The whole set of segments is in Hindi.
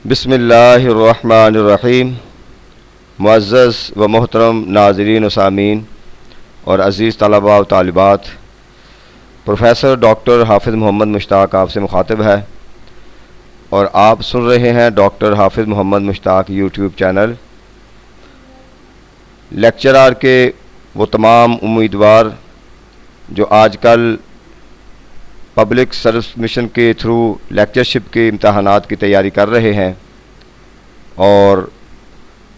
बिस्मिल्लाहिर्रहमानिर्रहीम। मुअज़्ज़ज़ व मोहतरम नाज़रीन व सामीन और अज़ीज़ तलबा व तालिबात, प्रोफेसर डॉक्टर हाफिज़ मोहम्मद मुश्ताक आपसे मुखातिब है और आप सुन रहे हैं doctor Hafiz Mohammad Mushtaq YouTube channel. Lecturer के वो तमाम उम्मीदवार जो आजकल पब्लिक सर्विस मिशन के थ्रू लेक्चरशिप के इम्तहानात की तैयारी कर रहे हैं, और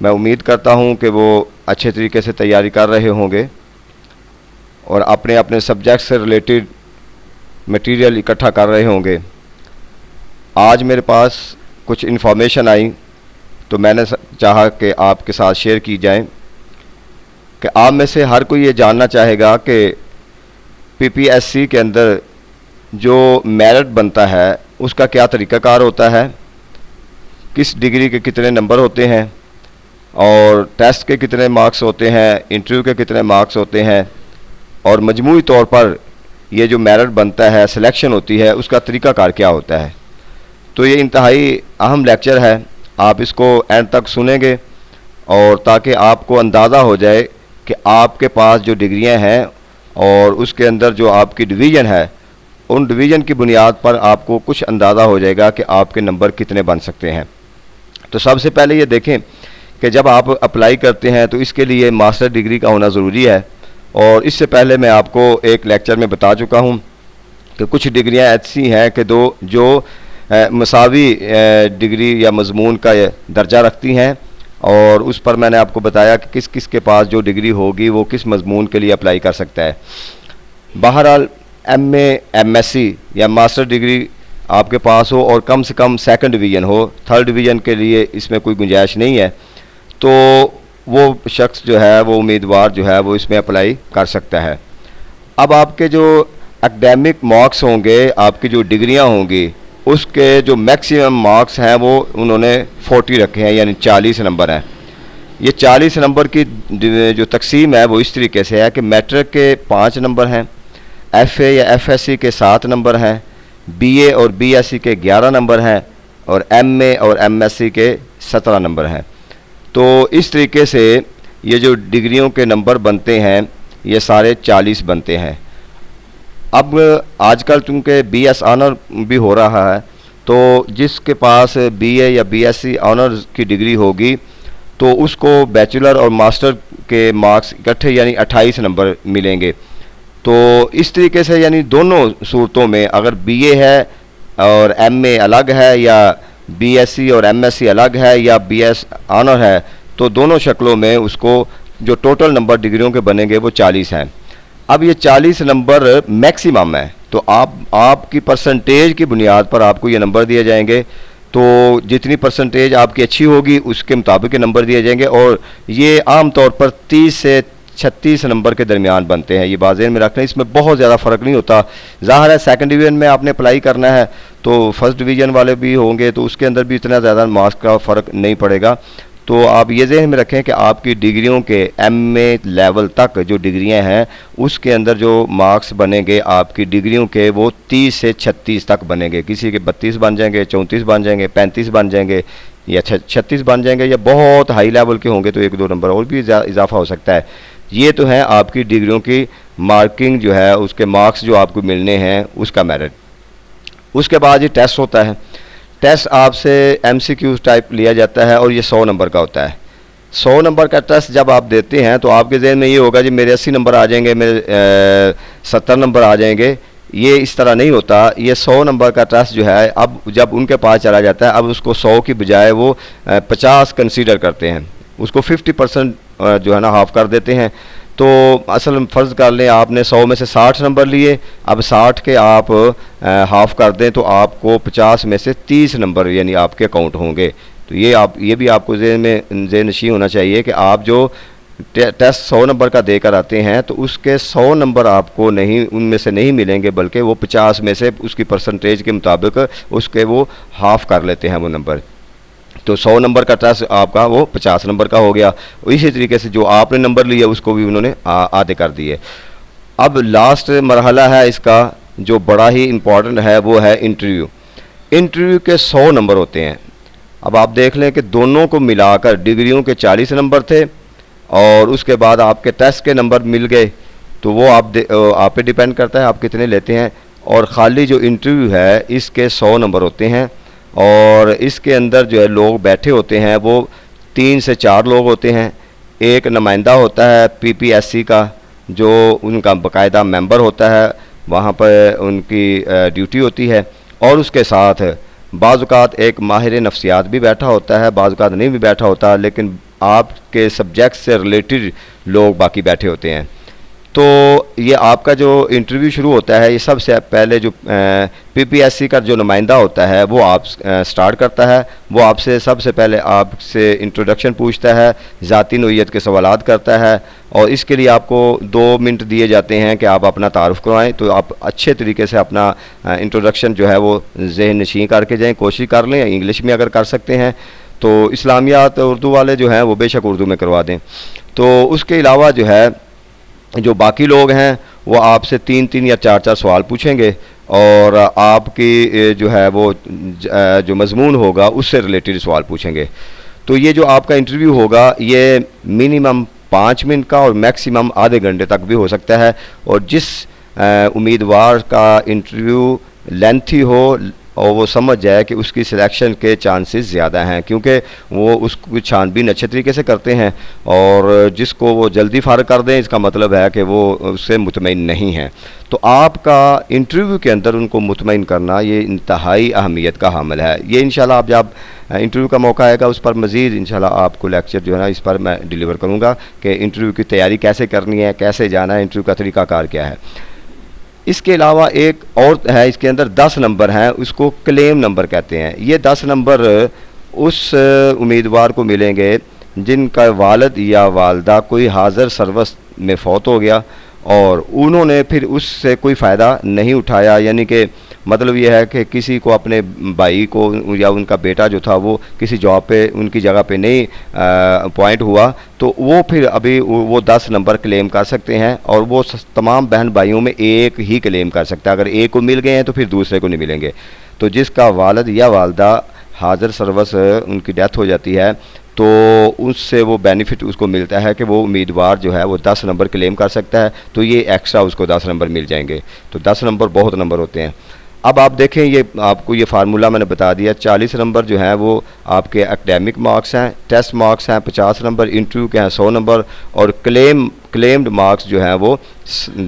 मैं उम्मीद करता हूं कि वो अच्छे तरीके से तैयारी कर रहे होंगे और अपने अपने सब्जेक्ट से रिलेटेड मटेरियल इकट्ठा कर रहे होंगे। आज मेरे पास कुछ इन्फॉर्मेशन आई तो मैंने चाहा कि आपके साथ शेयर की जाए कि आप में से हर कोई ये जानना चाहेगा कि पीपीएससी के अंदर जो मेरिट बनता है उसका क्या तरीक़ाकार होता है, किस डिग्री के कितने नंबर होते हैं और टेस्ट के कितने मार्क्स होते हैं, इंटरव्यू के कितने मार्क्स होते हैं, और मजमूई तौर पर ये जो मेरिट बनता है, सिलेक्शन होती है, उसका तरीक़ाकार क्या होता है। तो ये इंतहाई अहम लेक्चर है, आप इसको एंड तक सुनेंगे और ताकि आपको अंदाज़ा हो जाए कि आपके पास जो डिग्रियां हैं और उसके अंदर जो आपकी डिवीज़न है, उन डिवीज़न की बुनियाद पर आपको कुछ अंदाज़ा हो जाएगा कि आपके नंबर कितने बन सकते हैं। तो सबसे पहले ये देखें कि जब आप अप्लाई करते हैं तो इसके लिए मास्टर डिग्री का होना ज़रूरी है, और इससे पहले मैं आपको एक लेक्चर में बता चुका हूँ कि कुछ डिग्रियाँ ऐसी हैं कि जो मसावी डिग्री या मजमून का दर्जा रखती हैं, और उस पर मैंने आपको बताया कि किस किस के पास जो डिग्री होगी वो किस मजमून के लिए अप्लाई कर सकता है। बहरहाल एमए, एमएससी या मास्टर डिग्री आपके पास हो और कम से कम सेकंड डिवीज़न हो, थर्ड डिवीज़न के लिए इसमें कोई गुंजाइश नहीं है, तो वो शख्स जो है, वो उम्मीदवार जो है वो इसमें अप्लाई कर सकता है। अब आपके जो एकेडमिक मार्क्स होंगे, आपकी जो डिग्रियां होंगी, उसके जो मैक्सिमम मार्क्स हैं वो उन्होंने 40 रखे हैं, यानी 40 नंबर हैं। ये 40 नंबर की जो तकसीम है वो इस तरीके से है कि मैट्रिक के 5 नंबर हैं, एफए या एफएससी के 7 नंबर हैं, बीए और बीएससी के 11 नंबर हैं, और एमए और एमएससी के 17 नंबर हैं। तो इस तरीके से ये जो डिग्रियों के नंबर बनते हैं ये सारे 40 बनते हैं। अब आजकल चूँकि बीएस ऑनर भी हो रहा है, तो जिसके पास बीए या बीएससी ऑनर्स की डिग्री होगी तो उसको बैचलर और मास्टर के मार्क्स इकट्ठे यानी 28 नंबर मिलेंगे। तो इस तरीके से यानी दोनों सूरतों में अगर बीए है और एमए अलग है, या बीएससी और एमएससी अलग है, या बीएस ऑनर है, तो दोनों शक्लों में उसको जो टोटल नंबर डिग्रियों के बनेंगे वो 40 हैं। अब ये 40 नंबर मैक्सिमम है, तो आपकी परसेंटेज की बुनियाद पर आपको ये नंबर दिए जाएंगे। तो जितनी परसेंटेज आपकी अच्छी होगी उसके मुताबिक नंबर दिए जाएंगे, और ये आम तौर पर 30 से 36 नंबर के दरमियान बनते हैं। ये बाज़ेन में रखना, इसमें बहुत ज़्यादा फ़र्क नहीं होता। ज़ाहिर है सेकंड डिवीज़न में आपने अप्लाई करना है तो फर्स्ट डिवीज़न वाले भी होंगे, तो उसके अंदर भी इतना ज़्यादा मार्क्स का फ़र्क नहीं पड़ेगा। तो आप ये ज़हन में रखें कि आपकी डिग्रियों के एमए लेवल तक जो डिग्रियां हैं उसके अंदर जो मार्क्स बनेंगे आपकी डिग्रियों के वो 30 से 36 तक बनेंगे। किसी के 32 बन जाएंगे, 34 बन जाएंगे, 35 बन जाएंगे, या 36 बन जाएंगे, या बहुत हाई लेवल के होंगे तो 1-2 नंबर और भी इजाफा हो सकता है। ये तो है आपकी डिग्रियों की मार्किंग जो है, उसके मार्क्स जो आपको मिलने हैं उसका मेरिट। उसके बाद ये टेस्ट होता है। टेस्ट आपसे एमसीक्यू टाइप लिया जाता है और ये 100 नंबर का होता है। 100 नंबर का टेस्ट जब आप देते हैं तो आपके जहन में ये होगा जी मेरे 80 नंबर आ जाएंगे, मेरे 70 नंबर आ जाएंगे। ये इस तरह नहीं होता। ये 100 नंबर का टेस्ट जो है, अब जब उनके पास चला जाता है, अब उसको 100 की बजाय वो 50 कंसीडर करते हैं, उसको 50% जो है ना हाफ कर देते हैं। तो असल फ़र्ज़ कर लें आपने 100 में से 60 नंबर लिए, अब 60 के आप हाफ़ कर दें तो आपको 50 में से 30 नंबर यानी आपके अकाउंट होंगे। तो ये भी आपको ज़हन नशी होना चाहिए कि आप जो टेस्ट 100 नंबर का देकर आते हैं तो उसके 100 नंबर आपको नहीं, उनमें से नहीं मिलेंगे, बल्कि वो 50 में से उसकी परसेंटेज के मुताबिक उसके वो हाफ़ कर लेते हैं वो नंबर। तो 100 नंबर का टेस्ट आपका वो 50 नंबर का हो गया। इसी तरीके से जो आपने नंबर लिए उसको भी उन्होंने आधे कर दिए। अब लास्ट मरहला है इसका जो बड़ा ही इम्पॉर्टेंट है, वो है इंटरव्यू। इंटरव्यू के 100 नंबर होते हैं। अब आप देख लें कि दोनों को मिलाकर डिग्रियों के 40 नंबर थे और उसके बाद आपके टेस्ट के नंबर मिल गए, तो वो आप पे डिपेंड करता है आप कितने लेते हैं। और ख़ाली जो इंटरव्यू है इसके 100 नंबर होते हैं और इसके अंदर जो है लोग बैठे होते हैं वो 3 से 4 लोग होते हैं। एक नुमाइंदा होता है पीपीएससी का जो उनका बाकायदा मेंबर होता है, वहाँ पर उनकी ड्यूटी होती है। और उसके साथ बाज़ औक़ात एक माहिर नफ्सियात भी बैठा होता है, बाज़ औक़ात नहीं भी बैठा होता, लेकिन आपके सब्जेक्ट से रिलेटेड लोग बाकी बैठे होते हैं। तो ये आपका जो इंटरव्यू शुरू होता है, ये सबसे पहले जो पीपीएससी का जो नुमाइंदा होता है वो आप स्टार्ट करता है। वो आपसे सबसे पहले आपसे इंट्रोडक्शन पूछता है, ज़ाती नोयत के सवालात करता है और इसके लिए आपको 2 मिनट दिए जाते हैं कि आप अपना तारुफ़ करवाएं। तो आप अच्छे तरीके से अपना इंट्रोडक्शन जो है वो ज़हन नशीं करके जाएँ, कोशिश कर लें, इंग्लिश में अगर कर सकते हैं तो इस्लामियात उर्दू वाले जो हैं वो बेशक उर्दू में करवा दें। तो उसके अलावा जो है जो बाकी लोग हैं वो आपसे 3-3 या 4-4 सवाल पूछेंगे और आपकी जो है वो जो मज़मून होगा उससे रिलेटेड सवाल पूछेंगे। तो ये जो आपका इंटरव्यू होगा ये मिनिमम 5 मिनट का और मैक्सिमम आधे घंटे तक भी हो सकता है। और जिस उम्मीदवार का इंटरव्यू लेंथी हो और वो समझ जाए कि उसकी सिलेक्शन के चांसेस ज़्यादा हैं, क्योंकि वो उसकी छानबीन अच्छे तरीके से करते हैं और जिसको वो जल्दी फ़ारग कर दें इसका मतलब है कि वो उससे मुतमईन नहीं है। तो आपका इंटरव्यू के अंदर उनको मुतमईन करना ये इंतहाई अहमियत का हामिल है। ये इंशाल्लाह आप जब इंटरव्यू का मौका आएगा उस पर मज़ीद इंशाल्लाह आपको लेक्चर जो है ना इस पर मैं डिलीवर करूँगा कि इंटरव्यू की तैयारी कैसे करनी है, कैसे जाना है, इंटरव्यू का तरीक़ाकार क्या है। इसके अलावा एक और है, इसके अंदर 10 नंबर हैं, उसको क्लेम नंबर कहते हैं। ये 10 नंबर उस उम्मीदवार को मिलेंगे जिनका वालिद या वालदा कोई हाज़िर सर्वस में फ़ौत हो गया और उन्होंने फिर उससे कोई फ़ायदा नहीं उठाया, यानी कि मतलब यह है कि किसी को अपने भाई को या उनका बेटा जो था वो किसी जॉब पे उनकी जगह पे नहीं अपॉइंट हुआ, तो वो फिर अभी वो 10 नंबर क्लेम कर सकते हैं और वो तमाम बहन भाइयों में एक ही क्लेम कर सकता है। अगर एक को मिल गए हैं तो फिर दूसरे को नहीं मिलेंगे। तो जिसका वालिद या वालदा हाज़िर सर्वस उनकी डेथ हो जाती है तो उससे वो बेनिफिट उसको मिलता है कि वो उम्मीदवार जो है वो 10 नंबर क्लेम कर सकता है, तो ये एक्स्ट्रा उसको 10 नंबर मिल जाएंगे। तो 10 नंबर बहुत नंबर होते हैं। अब आप देखें, ये आपको ये फार्मूला मैंने बता दिया। 40 नंबर जो हैं वो आपके एकेडमिक मार्क्स हैं, टेस्ट मार्क्स हैं 50 नंबर, इंटरव्यू के हैं 100 नंबर और क्लेम्ड मार्क्स जो हैं वो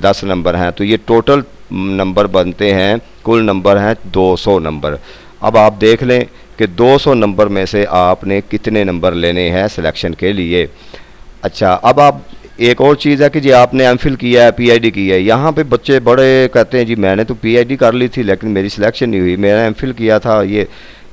10 नंबर हैं। तो ये टोटल नंबर बनते हैं, कुल नंबर हैं 200 नंबर। अब आप देख लें कि 200 नंबर में से आपने कितने नंबर लेने हैं सिलेक्शन के लिए। अच्छा, अब आप एक और चीज़ है कि जी आपने एमफिल किया है, पीआईडी किया है। यहाँ पे बच्चे बड़े कहते हैं जी मैंने तो पीआईडी कर ली थी लेकिन मेरी सिलेक्शन नहीं हुई, मैंने एमफिल किया था। ये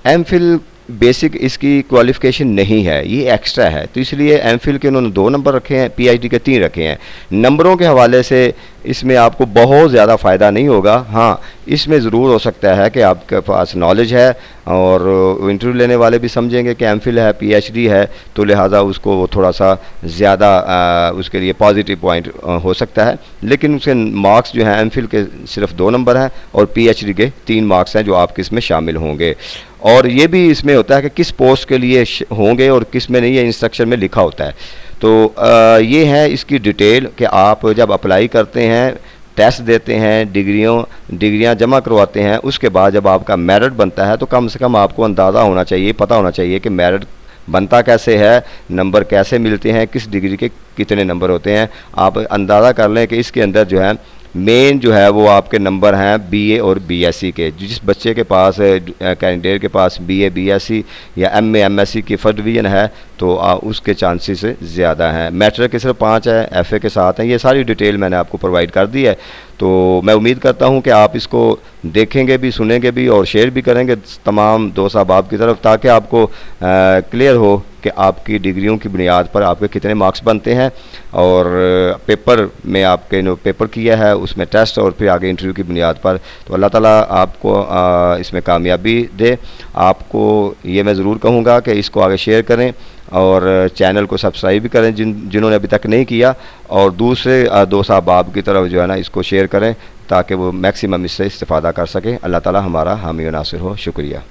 एमफिल बेसिक इसकी क्वालिफ़िकेशन नहीं है, ये एक्स्ट्रा है। तो इसलिए एमफिल के उन्होंने 2 नंबर रखे हैं, पीआईडी के 3 रखे हैं। नंबरों के हवाले से इसमें आपको बहुत ज़्यादा फ़ायदा नहीं होगा। हाँ, इसमें ज़रूर हो सकता है कि आपके पास नॉलेज है और इंटरव्यू लेने वाले भी समझेंगे कि एमफिल है, पीएचडी है, तो लिहाजा उसको वो थोड़ा सा ज़्यादा उसके लिए पॉजिटिव पॉइंट हो सकता है। लेकिन उसके मार्क्स जो हैं एमफिल के सिर्फ 2 नंबर हैं और पीएचडी के 3 मार्क्स हैं जो आपके इसमें शामिल होंगे। और ये भी इसमें होता है कि किस पोस्ट के लिए होंगे और किस में नहीं, ये इंस्ट्रक्शन में लिखा होता है। तो ये है इसकी डिटेल कि आप जब अप्लाई करते हैं, टेस्ट देते हैं, डिग्रियां जमा करवाते हैं, उसके बाद जब आपका मेरिट बनता है तो कम से कम आपको अंदाज़ा होना चाहिए, पता होना चाहिए कि मेरिट बनता कैसे है, नंबर कैसे मिलते हैं, किस डिग्री के कितने नंबर होते हैं। आप अंदाज़ा कर लें कि इसके अंदर जो है मेन जो है वो आपके नंबर हैं बीए और बीएससी के। जिस बच्चे के पास कैंडिडेट के पास बीए बीएससी या एमए एमएससी की फर्स्ट डिवीज़न है तो उसके चांसेस ज़्यादा हैं। मैट्रिक के सिर्फ 5 है, एफए के 7 हैं। ये सारी डिटेल मैंने आपको प्रोवाइड कर दी है। तो मैं उम्मीद करता हूँ कि आप इसको देखेंगे भी, सुनेंगे भी और शेयर भी करेंगे तमाम दोस्त अहबाब की तरफ, ताकि आपको क्लियर हो कि आपकी डिग्रियों की बुनियाद पर आपके कितने मार्क्स बनते हैं और पेपर में आपके पेपर किया है उसमें टेस्ट और फिर आगे इंटरव्यू की बुनियाद पर। तो अल्लाह ताला आपको इसमें कामयाबी दे। आपको ये मैं ज़रूर कहूँगा कि इसको आगे शेयर करें और चैनल को सब्सक्राइब भी करें जिन्होंने अभी तक नहीं किया, और दूसरे दोस्त अहबाब की तरफ जो है ना इसको शेयर करें ताकि वो मैक्सिमम इससे इस्तेफ़ादा कर सकें। अल्लाह ताला हमारा हामी व नासिर हो। शुक्रिया।